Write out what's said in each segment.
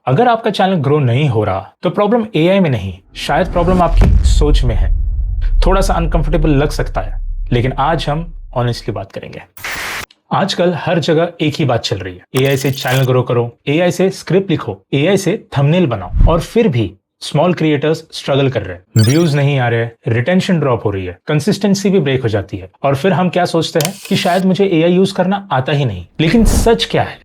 अगर आपका channel grow नहीं हो रहा तो प्रॉब्लम एआई में नहीं, शायद प्रॉब्लम आपकी सोच में है। थोड़ा सा अनकंफर्टेबल लग सकता है, लेकिन आज हम ऑनेस्टली बात करेंगे। आजकल हर जगह एक ही बात चल रही है, एआई से चैनल ग्रो करो, एआई से स्क्रिप्ट लिखो, एआई से थंबनेल बनाओ, और फिर भी स्मॉल क्रिएटर्स स्ट्रगल कर रहे हैं, व्यूज नहीं आ रहे, रिटेंशन ड्रॉप हो रही है, कंसिस्टेंसी भी ब्रेक हो जाती है, और फिर हम क्या सोचते हैं कि शायद मुझे एआई यूज करना आता ही नहीं। लेकिन सच क्या है?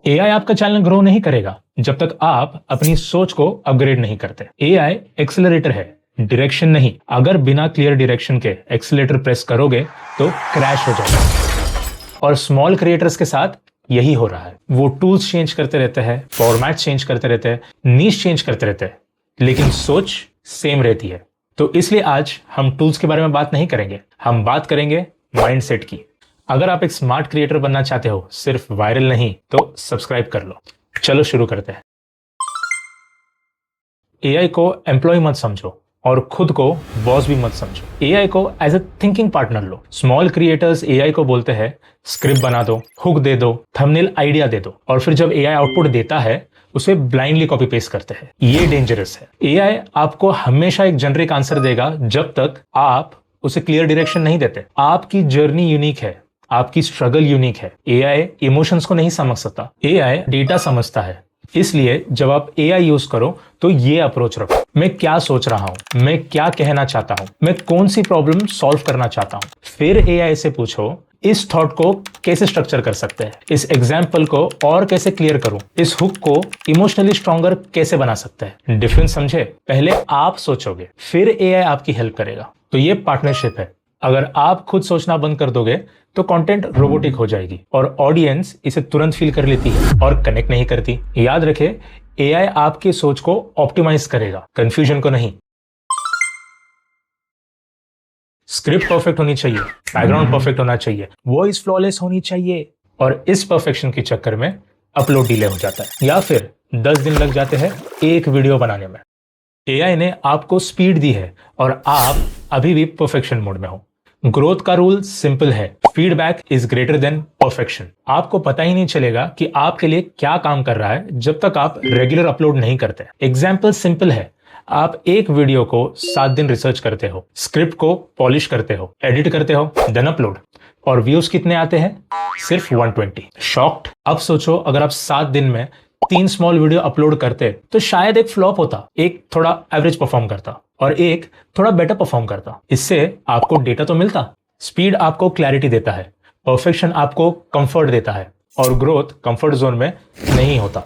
एआई आपका चैनल ग्रो नहीं करेगा जब तक आप अपनी सोच को अपग्रेड नहीं करते। एआई एक्सेलरेटर है, डायरेक्शन नहीं। अगर बिना क्लियर डायरेक्शन के एक्सेलरेटर प्रेस करोगे तो क्रैश हो जाएगा। और स्मॉल क्रिएटर्स के साथ यही हो रहा है। वो टूल्स चेंज करते रहते हैं, फॉर्मेट चेंज करते रहते हैं, नीश चेंज करते रहते हैं, लेकिन सोच सेम रहती है। तो इसलिए आज हम टूल्स के बारे में बात नहीं करेंगे, हम बात करेंगे माइंडसेट की। अगर आप एक स्मार्ट क्रिएटर बनना चाहते हो, सिर्फ वायरल नहीं, तो सब्सक्राइब कर लो। चलो शुरू करते हैं। एआई को एम्प्लॉय मत समझो और खुद को बॉस भी मत समझो। एआई को एज ए थिंकिंग पार्टनर लो। स्मॉल क्रिएटर्स एआई को बोलते हैं स्क्रिप्ट बना दो, हुक दे दो, थंबनेल आइडिया दे दो, और फिर जब एआई आउटपुट देता है उसे ब्लाइंडली कॉपी पेस्ट करते हैं। ये डेंजरस है। एआई आपको हमेशा एक जेनरिक आंसर देगा जब तक आप उसे क्लियर डायरेक्शन नहीं देते। आपकी जर्नी यूनिक है, आपकी स्ट्रगल यूनिक है। एआई इमोशंस को नहीं समझ सकता, एआई डेटा समझता है। इसलिए जब आप एआई यूज करो तो ये अप्रोच रखो। मैं क्या सोच रहा हूं, मैं क्या कहना चाहता हूं, मैं कौन सी प्रॉब्लम सॉल्व करना चाहता हूं। फिर एआई से पूछो इस थॉट को कैसे स्ट्रक्चर कर सकते हैं, इस एग्जाम्पल को और कैसे क्लियर करूं, इस हुक को इमोशनली स्ट्रॉन्गर कैसे बना सकते हैं। डिफरेंस समझे? पहले आप सोचोगे, फिर एआई आपकी हेल्प करेगा। तो ये पार्टनरशिप है। अगर आप खुद सोचना बंद कर दोगे तो कंटेंट रोबोटिक हो जाएगी और ऑडियंस इसे तुरंत फील कर लेती है और कनेक्ट नहीं करती। याद रखे, एआई आपकी सोच को ऑप्टिमाइज करेगा, कंफ्यूजन को नहीं। स्क्रिप्ट परफेक्ट होनी चाहिए, बैकग्राउंड परफेक्ट होना चाहिए, वॉइस फ्लॉलेस होनी चाहिए, और इस परफेक्शन के चक्कर में अपलोड डिले हो जाता है या फिर 10 दिन लग जाते हैं एक वीडियो बनाने में। एआई ने आपको स्पीड दी है और आप अभी भी परफेक्शन मोड में हो। ग्रोथ का रूल सिंपल है, feedback is greater than perfection. आपको पता ही नहीं चलेगा कि आपके लिए क्या काम कर रहा है जब तक आप रेगुलर अपलोड नहीं करते। एग्जाम्पल सिंपल है, आप एक वीडियो को 7 दिन रिसर्च करते हो, स्क्रिप्ट को पॉलिश करते हो, एडिट करते हो, देन अपलोड, और व्यूज कितने आते हैं? सिर्फ 120। शॉक्ड? अब सोचो अगर आप 7 दिन में 3 स्मॉल वीडियो अपलोड करते तो शायद एक फ्लॉप होता, एक थोड़ा एवरेज परफॉर्म करता और एक थोड़ा बेटर परफॉर्म करता। इससे आपको डेटा तो मिलता, स्पीड आपको क्लैरिटी देता है, परफेक्शन आपको कंफर्ट देता है, और ग्रोथ कंफर्ट जोन में नहीं होता।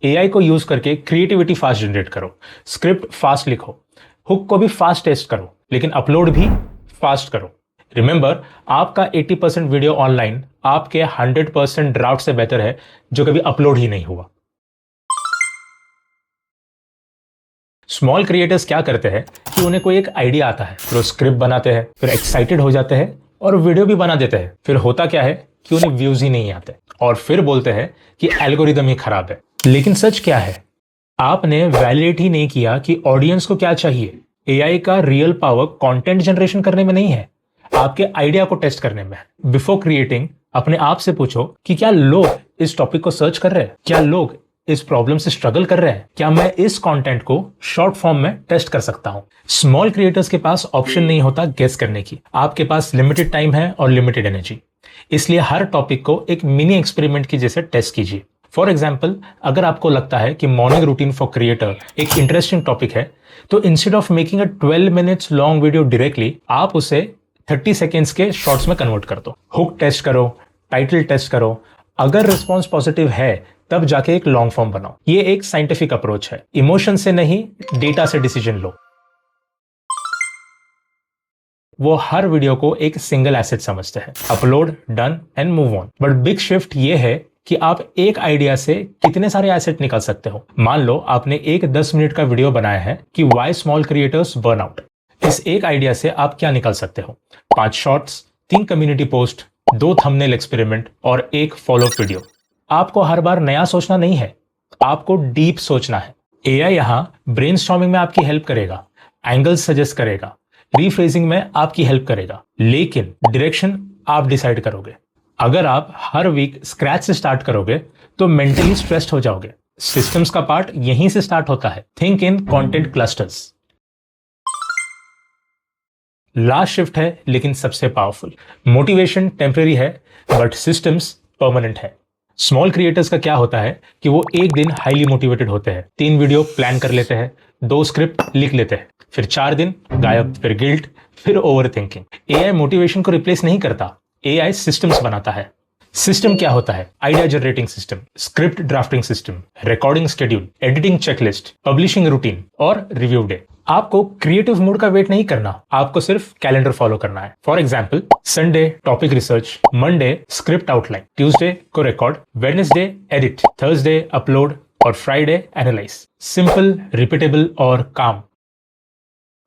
एआई को यूज करके क्रिएटिविटी फास्ट जनरेट करो, स्क्रिप्ट फास्ट लिखो, हुक को भी फास्ट टेस्ट करो, लेकिन अपलोड भी फास्ट करो। रिमेंबर, आपका 80% वीडियो ऑनलाइन आपके 100% ड्राफ्ट से बेहतर है जो कभी अपलोड ही नहीं हुआ। स्मॉल क्रिएटर्स क्या करते हैं कि उन्हें कोई एक आइडिया आता है, फिर वो स्क्रिप्ट बनाते हैं, फिर एक्साइटेड हो जाते हैं और वीडियो भी बना देते हैं। फिर होता क्या है कि उन्हें व्यूज ही नहीं आते और फिर बोलते हैं कि एल्गोरिदम ही खराब है। लेकिन सच क्या है? आपने वैलिडेट ही नहीं किया कि ऑडियंस को क्या चाहिए। एआई का रियल पावर कंटेंट जनरेशन करने में नहीं है, आपके आइडिया को टेस्ट करने में है। बिफोर क्रिएटिंग अपने आप से पूछो कि क्या लोग इस टॉपिक को सर्च कर रहे हैं, क्या लोग इस प्रॉब्लम से स्ट्रगल कर रहे हैं, क्या मैं इस कंटेंट को शॉर्ट फॉर्म में टेस्ट कर सकता हूं। स्मॉल क्रिएटर्स के पास ऑप्शन नहीं होता गेस करने की, आपके पास लिमिटेड टाइम है और लिमिटेड एनर्जी। इसलिए हर टॉपिक को एक मिनी एक्सपेरिमेंट की जैसे टेस्ट कीजिए। फॉर एग्जाम्पल, अगर आपको लगता है कि मॉर्निंग रूटीन फॉर क्रिएटर एक इंटरेस्टिंग टॉपिक है, तो instead of making a 12 minutes long video directly, आप उसे 30 सेकेंड्स के शॉर्ट्स में कन्वर्ट कर दो। हुक टेस्ट करो, टाइटल टेस्ट करो, अगर रिस्पॉन्स पॉजिटिव है तब जाके एक लॉन्ग फॉर्म बनाओ। ये एक साइंटिफिक अप्रोच है, इमोशन से नहीं, डेटा से डिसीजन लो। वो हर वीडियो को एक सिंगल एसेट समझते हैं, upload, done and move on. But big shift ये है कि आप एक आइडिया से कितने सारे एसेट निकाल सकते हो। मान लो आपने एक 10 मिनट का वीडियो बनाया है कि why small creators burn out. इस एक आइडिया से आप क्या निकाल सकते हो? 5 shorts, 3 community post, 2 thumbnail experiment और 1 फॉलोअप वीडियो। आपको हर बार नया सोचना नहीं है, आपको डीप सोचना है। एआई यहां ब्रेनस्टॉर्मिंग में आपकी हेल्प करेगा, एंगल्स सजेस्ट करेगा, रीफ्रेजिंग में आपकी हेल्प करेगा, लेकिन डायरेक्शन आप डिसाइड करोगे। अगर आप हर वीक स्क्रैच से स्टार्ट करोगे तो मेंटली स्ट्रेस्ड हो जाओगे, सिस्टम्स का पार्ट यहीं से स्टार्ट होता है। Think in content clusters. Last shift है लेकिन सबसे पावरफुल। मोटिवेशन टेम्पररी है बट सिस्टम्स परमानेंट है। स्मॉल क्रिएटर्स का क्या होता है कि वो एक दिन हाईली मोटिवेटेड होते हैं, 3 वीडियो प्लान कर लेते हैं, 2 स्क्रिप्ट लिख लेते हैं, फिर 4 दिन गायब, फिर गिल्ट, फिर ओवर थिंकिंग। एआई मोटिवेशन को रिप्लेस नहीं करता, एआई सिस्टम्स बनाता है। सिस्टम क्या होता है? Idea generating system, script drafting system, recording schedule, editing checklist, publishing routine और रिव्यू डे। आपको क्रिएटिव मूड का वेट नहीं करना, आपको सिर्फ कैलेंडर फॉलो करना है। For example, Sunday topic research, Monday script outline, Tuesday को record, Wednesday edit, Thursday upload और फ्राइडे एनालाइज। सिंपल, रिपीटेबल और काम।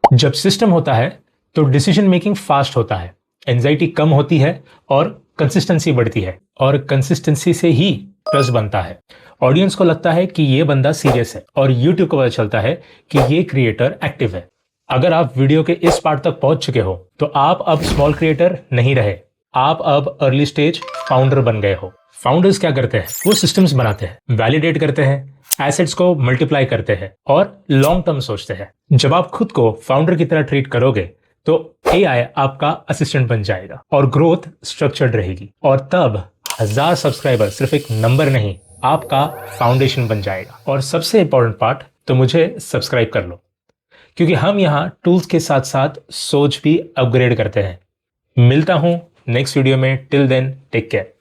जब सिस्टम होता है तो डिसीजन मेकिंग फास्ट होता है, एंजाइटी कम होती है और कंसिस्टेंसी बढ़ती है, और कंसिस्टेंसी से ही ट्रस्ट बनता है। ऑडियंस को लगता है कि ये बंदा सीरियस है और यूट्यूब को पता चलता है कि ये क्रिएटर एक्टिव है। अगर आप वीडियो के इस पार्ट तक पहुंच चुके हो तो आप अब स्मॉल क्रिएटर नहीं रहे, आप अब अर्ली स्टेज फाउंडर बन गए हो। फाउंडर्स क्या करते हैं? वो सिस्टम्स बनाते हैं, वैलिडेट करते हैं, एसेट्स को मल्टीप्लाई करते हैं और लॉन्ग टर्म सोचते हैं। जब आप खुद को फाउंडर की तरह ट्रीट करोगे तो एआई आपका असिस्टेंट बन जाएगा और ग्रोथ स्ट्रक्चर्ड रहेगी, और तब 1000 सब्सक्राइबर सिर्फ एक नंबर नहीं, आपका फाउंडेशन बन जाएगा। और सबसे इंपॉर्टेंट पार्ट, तो मुझे सब्सक्राइब कर लो, क्योंकि हम यहाँ टूल्स के साथ साथ सोच भी अपग्रेड करते हैं। मिलता हूं नेक्स्ट वीडियो में। Till then take care.